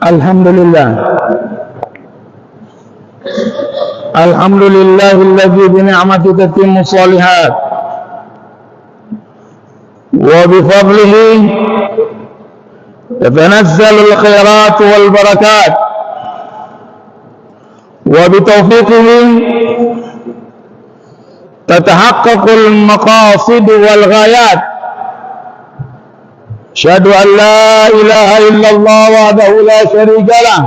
Alhamdulillah. Alhamdulillahilladzi bi ni'matihi tatimmu shalihat wa bi fadlihi tatanazzalu al-khairat wal barakat wa bi tawfiqihi tatahaqqaqu al-maqasid wal ghayat. Asyhadu an la ilaha illallah wahdahu la syarika lah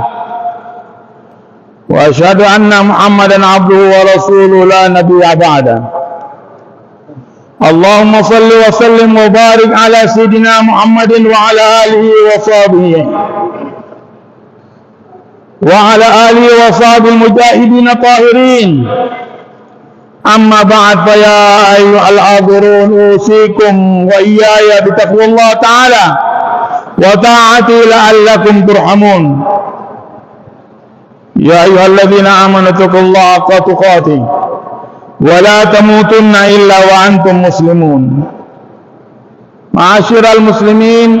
wa asyhadu anna Muhammadan abduhu wa rasuluhu la nabiyya ba'da. Allahumma salli wa sallim wa barik ala sayyidina Muhammadin wa ala alihi wa sahbihi wa ala alihi wa sahbihi mujahidin tahirin. Amma ba'd, fa ya ayyuhal hadirun usikum wa iyaya bi taqwallah ta'ala wa ta'ati la'allakum turhamun. Ya ayyuhalladzina amanu taqullaha haqqa tuqatih wa la tamutunna illa wa antum muslimun. Ma'asyiral muslimin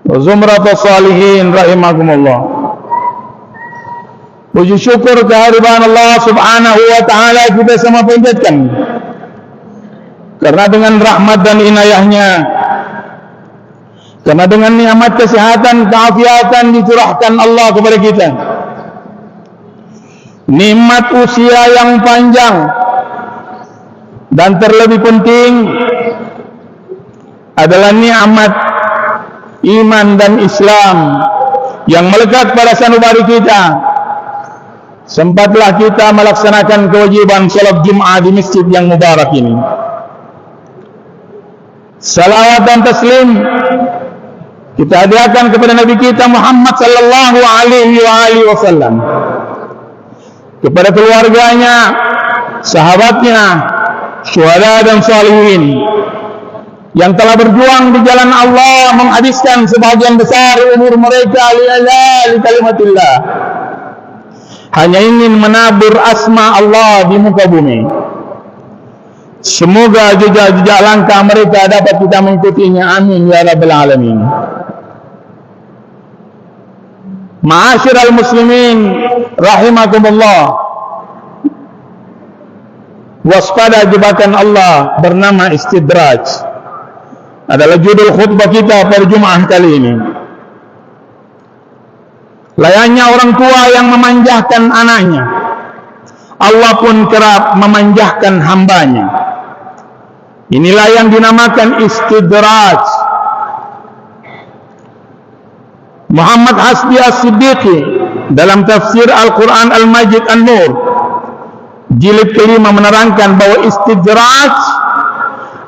wa zumratus salihin rahimakumullah. Puji syukur kehadiran Allah Subhanahu wa ta'ala kita semua panjatkan, karena dengan rahmat dan inayahnya, karena dengan nikmat kesehatan, keafiatan dicurahkan Allah kepada kita, nikmat usia yang panjang, dan terlebih penting adalah nikmat iman dan Islam yang melekat pada sanubari kita. Sempatlah kita melaksanakan kewajiban salat Jumat di masjid yang mubarak ini. Salawat dan taslim kita hadiahkan kepada Nabi kita Muhammad sallallahu alaihi wasallam, kepada keluarganya, sahabatnya, syuhada dan salihin yang telah berjuang di jalan Allah, menghabiskan sebagian besar umur mereka li kalimatillah, hanya ingin menabur asma Allah di muka bumi. Semoga jejak-jejak langkah mereka dapat kita mengikutinya. Amin ya rabbal alamin. Ma'asyiral muslimin rahimakumullah. Waspada jebakan Allah bernama istidraj adalah judul khutbah kita pada Jumat kali ini. Layaknya orang tua yang memanjahkan anaknya, Allah pun kerap memanjahkan hambanya. Inilah yang dinamakan istidraj. Muhammad Hasbi As-Siddiqi dalam tafsir Al-Quran Al-Majid An-Nur jilid kelima menerangkan bahwa istidraj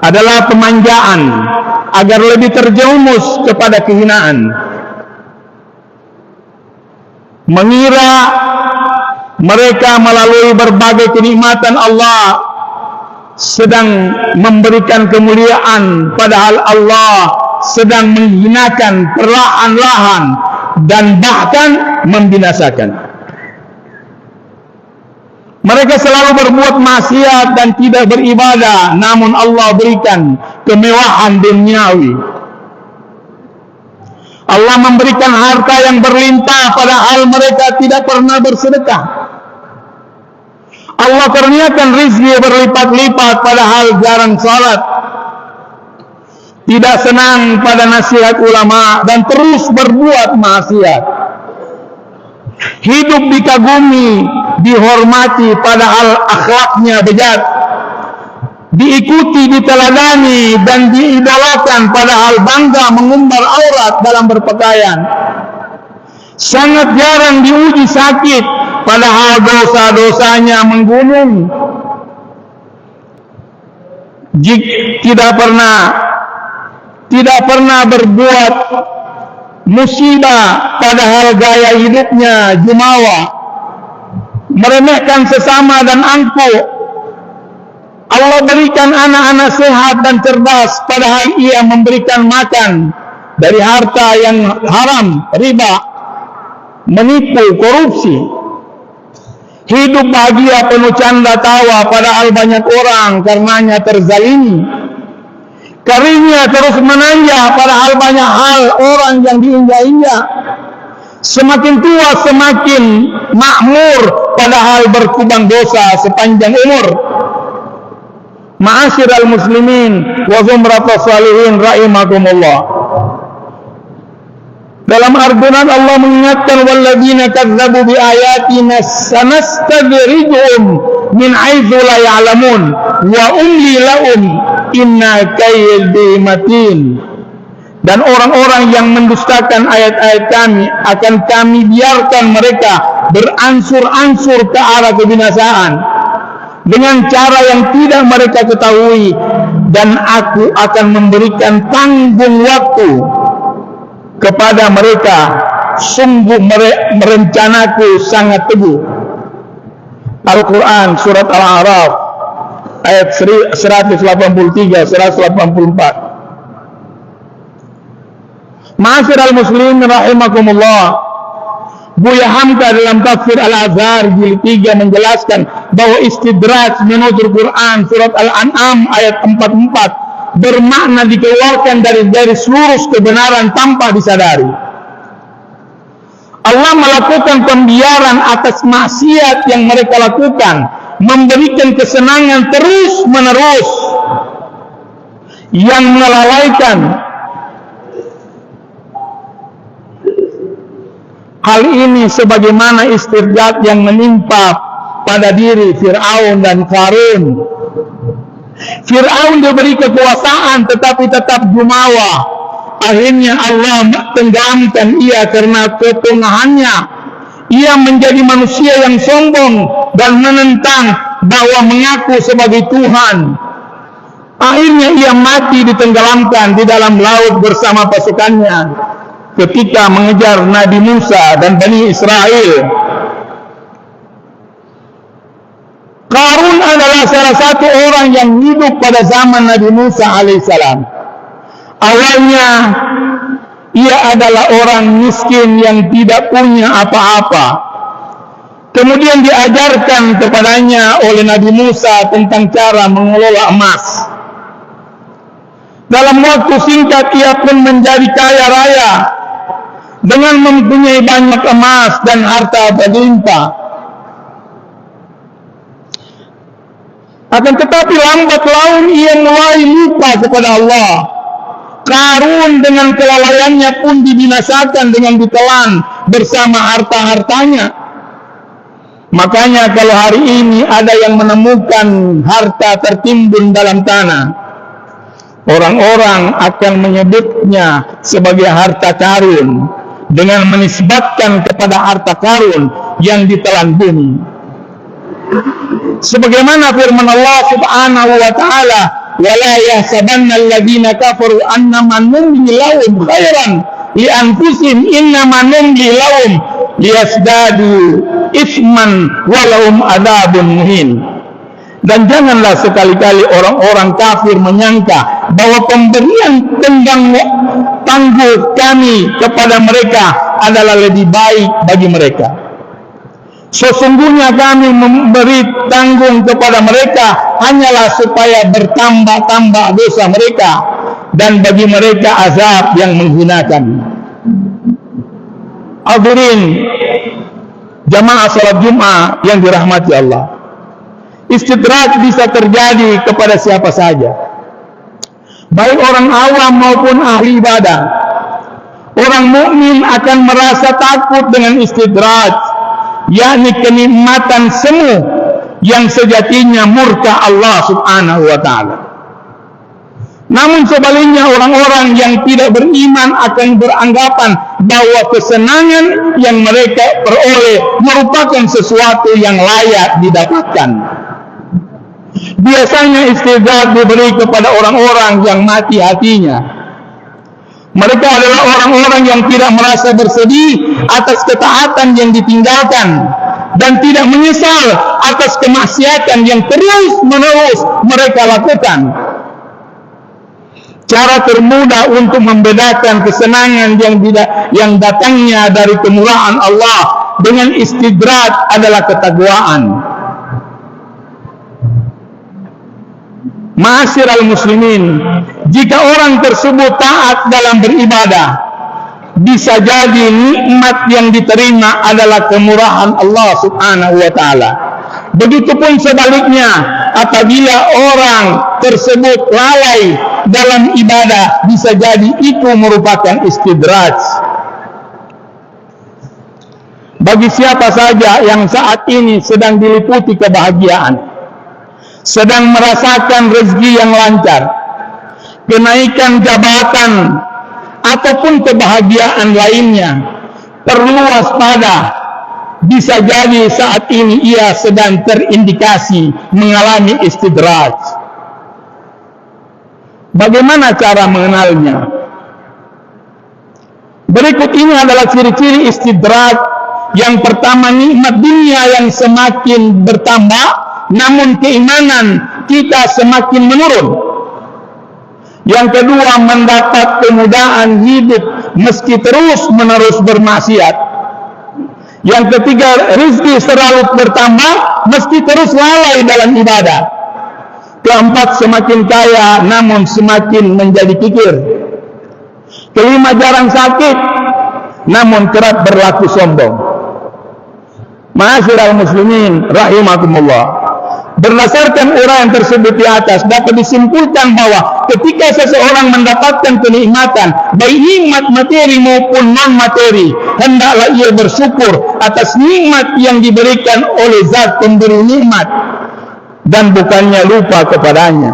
adalah pemanjaan agar lebih terjerumus kepada kehinaan, mengira mereka melalui berbagai kenikmatan Allah sedang memberikan kemuliaan, padahal Allah sedang menghinakan perlahan-lahan dan bahkan membinasakan. Mereka selalu berbuat maksiat dan tidak beribadah, namun Allah berikan kemewahan duniawi. Allah memberikan harta yang berlimpah padahal mereka tidak pernah bersedekah. Allah kurniakan rizki berlipat-lipat padahal jarang salat. Tidak senang pada nasihat ulama dan terus berbuat maksiat. Hidup dikagumi, dihormati padahal akhlaknya bejat. Diikuti, diteladani dan diidolakan padahal bangga mengumbar aurat dalam berpakaian. Sangat jarang diuji sakit padahal dosa-dosanya menggunung. Tidak pernah berbuat musibah padahal gaya hidupnya jumawa, meremehkan sesama dan angkuh. Allah berikan anak-anak sehat dan cerdas padahal ia memberikan makan dari harta yang haram, riba, menipu, korupsi. Hidup bahagia penuh canda tawa padahal banyak orang karenanya terzalimi. Karirnya terus menanjak padahal banyak hal orang yang diinjak-injak. Semakin tua semakin makmur, padahal berkubang dosa sepanjang umur. Ma'asyiral muslimin wa zumratus salihin rahimakumullah. Dalam Al-Quran Allah mengingatkan, walladzina kadzdzabu bi ayatina sanastadrijuhum min haitsu la ya'lamun wa umli lahum inna kaydi matin. Dan orang-orang yang mendustakan ayat-ayat kami akan kami biarkan mereka beransur-ansur ke arah kebinasaan dengan cara yang tidak mereka ketahui, dan aku akan memberikan tanggung waktu kepada mereka, sungguh merencanaku sangat teguh. Al-Quran surat Al-A'raf ayat 183, 184. Ma'asyiral muslimin rahimakumullah, Buya Hamka dalam tafsir Al-Azhar jilid 3 menjelaskan bahwa istidraj menurut Quran surat Al-An'am ayat 44 bermakna dikeluarkan dari garis lurus kebenaran tanpa disadari. Allah melakukan pembiaran atas maksiat yang mereka lakukan, memberikan kesenangan terus menerus yang melalaikan. Hal ini sebagaimana istirjat yang menimpa pada diri Fir'aun dan Qarun. Fir'aun diberi kekuasaan tetapi tetap jumawa. Akhirnya Allah tenggelamkan ia karena kepungahannya. Ia menjadi manusia yang sombong dan menentang bahwa mengaku sebagai Tuhan. Akhirnya ia mati ditenggelamkan di dalam laut bersama pasukannya ketika mengejar Nabi Musa dan Bani Israel. Qarun adalah salah satu orang yang hidup pada zaman Nabi Musa alaihissalam. Awalnya ia adalah orang miskin yang tidak punya apa-apa. Kemudian diajarkan kepadanya oleh Nabi Musa tentang cara mengelola emas. Dalam waktu singkat ia pun menjadi kaya raya dengan mempunyai banyak emas dan harta berlimpah. Akan tetapi lambat laun ia mulai lupa kepada Allah. Qarun dengan kelalaiannya pun dibinasakan dengan ditelan bersama harta-hartanya. Makanya kalau hari ini ada yang menemukan harta tertimbun dalam tanah, orang-orang akan menyebutnya sebagai harta karun dengan menisbatkan kepada harta karun yang ditelan bumi. Sebagaimana firman Allah Subhanahu wa taala, "Wala yahsabanna alladziina kafaru annama numli lahum khairan li anfusihim innama numli lahum liyazdadu itsman wa lahum adzabun muhin." Dan janganlah sekali-kali orang-orang kafir menyangka bahwa pemberian tangguh kami kepada mereka adalah lebih baik bagi mereka. Sesungguhnya kami memberi tanggung kepada mereka hanyalah supaya bertambah-tambah dosa mereka, dan bagi mereka azab yang menghinakan. Hadirin jamaah salat Jumat yang dirahmati Allah, istidraj bisa terjadi kepada siapa saja, baik orang awam maupun ahli ibadah. Orang mukmin akan merasa takut dengan istidraj, yakni kenikmatan semu yang sejatinya murka Allah Subhanahu wa taala. Namun sebaliknya orang-orang yang tidak beriman akan beranggapan bahwa kesenangan yang mereka peroleh merupakan sesuatu yang layak didapatkan. Biasanya istidraj diberi kepada orang-orang yang mati hatinya. Mereka adalah orang-orang yang tidak merasa bersedih atas ketaatan yang ditinggalkan dan tidak menyesal atas kemaksiatan yang terus-menerus mereka lakukan. Cara termudah untuk membedakan kesenangan yang datangnya dari kemurahan Allah dengan istidraj adalah ketakwaan. Ma'asyiral muslimin, jika orang tersebut taat dalam beribadah, bisa jadi nikmat yang diterima adalah kemurahan Allah Subhanahu wa Ta'ala. Begitupun sebaliknya, apabila orang tersebut lalai dalam ibadah, bisa jadi itu merupakan istidraj. Bagi siapa saja yang saat ini sedang diliputi kebahagiaan, sedang merasakan rezeki yang lancar, kenaikan jabatan, ataupun kebahagiaan lainnya, perlu waspada. Bisa jadi saat ini ia sedang terindikasi mengalami istidraj. Bagaimana cara mengenalnya? Berikut ini adalah ciri-ciri istidraj. Yang pertama, nikmat dunia yang semakin bertambah, namun keimanan kita semakin menurun. Yang kedua, mendapat kemudahan hidup meski terus-menerus bermaksiat. Yang ketiga, rezeki selalu bertambah meski terus lalai dalam ibadah. Keempat, semakin kaya namun semakin menjadi kikir. Kelima, jarang sakit namun kerap berlaku sombong. Ma'asyiral muslimin rahimakumullah. Berdasarkan uraian tersebut di atas, dapat disimpulkan bahwa ketika seseorang mendapatkan kenikmatan, baik nikmat materi maupun non-materi, hendaklah ia bersyukur atas nikmat yang diberikan oleh zat pemberi nikmat, dan bukannya lupa kepadanya,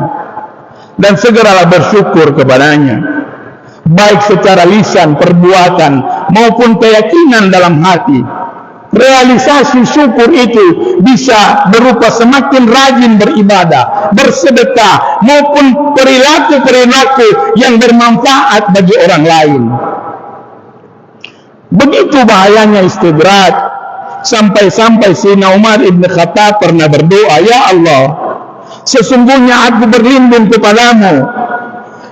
dan segeralah bersyukur kepadanya, baik secara lisan, perbuatan, maupun keyakinan dalam hati. Realisasi syukur itu bisa berupa semakin rajin beribadah, bersedekah, maupun perilaku-perilaku yang bermanfaat bagi orang lain. Begitu bahayanya istidraj, sampai-sampai Sayyidina Umar ibn Khattab pernah berdoa, "Ya Allah, sesungguhnya aku berlindung kepadamu,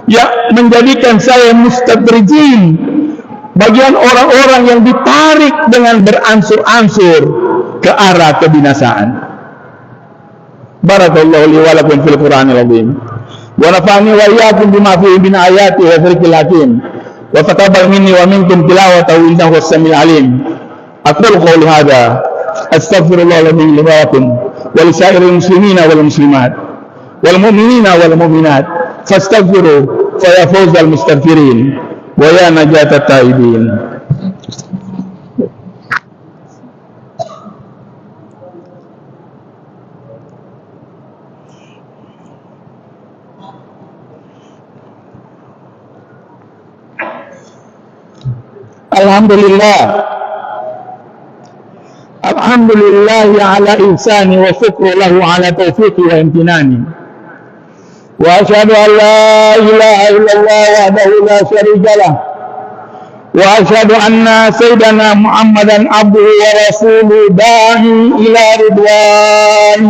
ya menjadikan saya mustadrijin, bagian orang-orang yang ditarik dengan beransur-ansur ke arah kebinasaan." Barakallahu li wa lakum fil Qur'anil azim. Wa nafa'ani wa iyyakum bima fihi min ayati wa dzikril hakim. Wa taqabbal minni wa minkum tilawatahu innahu as-sami'ul 'alim. Aqulu qawli hadha astaghfirullah li wa lakum wa li sa'iril muslimina wal muslimat wal mu'minina wal mu'minat fastaghfiru fa ya fawzal mustaghfirin wa ya najatat taibin. Alhamdulillah ala ihsani wa syukru lahu ala taufiqi wa imtinani. Wa asyhadu an la ilaha illallah wahdahu la syarika lah. Wa asyhadu anna sayyidana Muhammadan abduhu wa rasuluhu da'i ila ridwan.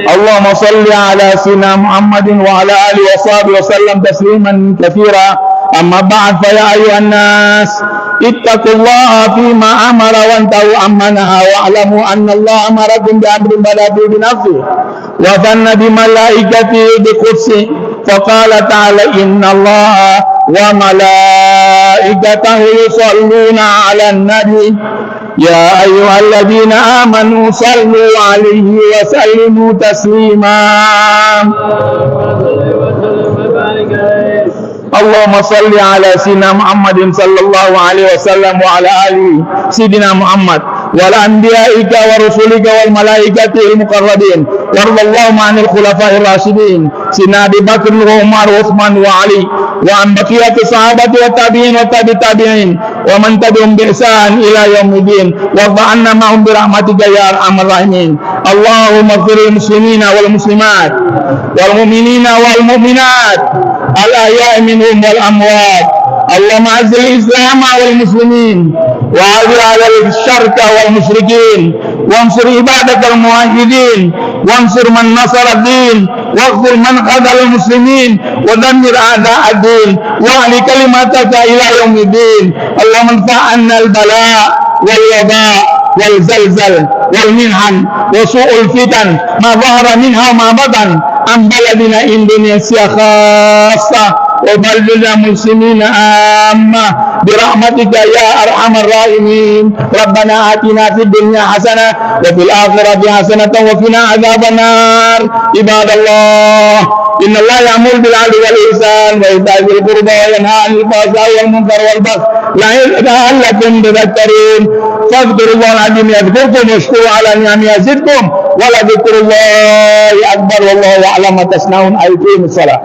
Allahumma salli ala sayyidina Muhammadin wa ala alihi wa sahbihi wa sallam tasliman katsira. Amma ba'd, fa ya ayyuhan nas ittaqullaha fima amara wa antahu amma nahaa wa alamu anna Allah amarakum bi amrin bada'a bi nafsihi wa dhanna bi malaikatihi bi qudsi fa qala ta'ala inna Allah wa malaikatahu yusalluna 'alan nabi ya ayyuhalladzina amanu sallu 'alaihi wa sallimu taslima. Allahumma salli ala sayyidina Muhammadin sallallahu alaihi wasallam wa ala ali sayyidina Muhammad wa ala anbiya'ika wa rusulika wal malaikati al muqarrabin warḍallahu ma'anil khulafa'ir rasyidin sayyidina Abi Bakr wa Umar wa Utsman wa Ali wa an baqiyati sahabati wa tabi'in wa tabi'in wa man tabi'ahum bi ihsan ila yaumiddin wa ba'anna ma'hum bi rahmatika ya arhamar rahimin. Allahumma ighfir lil muslimina wal muslimat wal mu'minina wal mu'minat al ahya'i minhum wal amwat. Allahumma azzil islam wal muslimin wa adil ala al-syarka wal musyrikin wansur ibadakal muwahhidin wansur man nasara ad-din waghfir man khadala al-muslimin wa dammir a'da' ad-din wa ali kalimataka ila yaumiddin. Allahumma anfa'na al-bala' wal waba' wal zalzal wal minhan wa su'ul fitan ma dhahara minha ma batan an baladina Indonesia khassa وبلغ المسلمين عامة برحمتك يا أرحم الراحمين. ربنا آتنا في الدنيا حسنة وفي الآخرة حسنة وقنا عذاب النار. عباد الله إن الله يأمر بالعدل والإحسان وإيتاء ذي القربى وينهى عن الفحشاء والمنكر والبغي لعلكم تذكرون. فاذكروا الله العظيم يذكركم واشكروا على نعمه يزدكم ولذكر الله أكبر والله يعلم ما تصنعون. أقيموا الصلاة.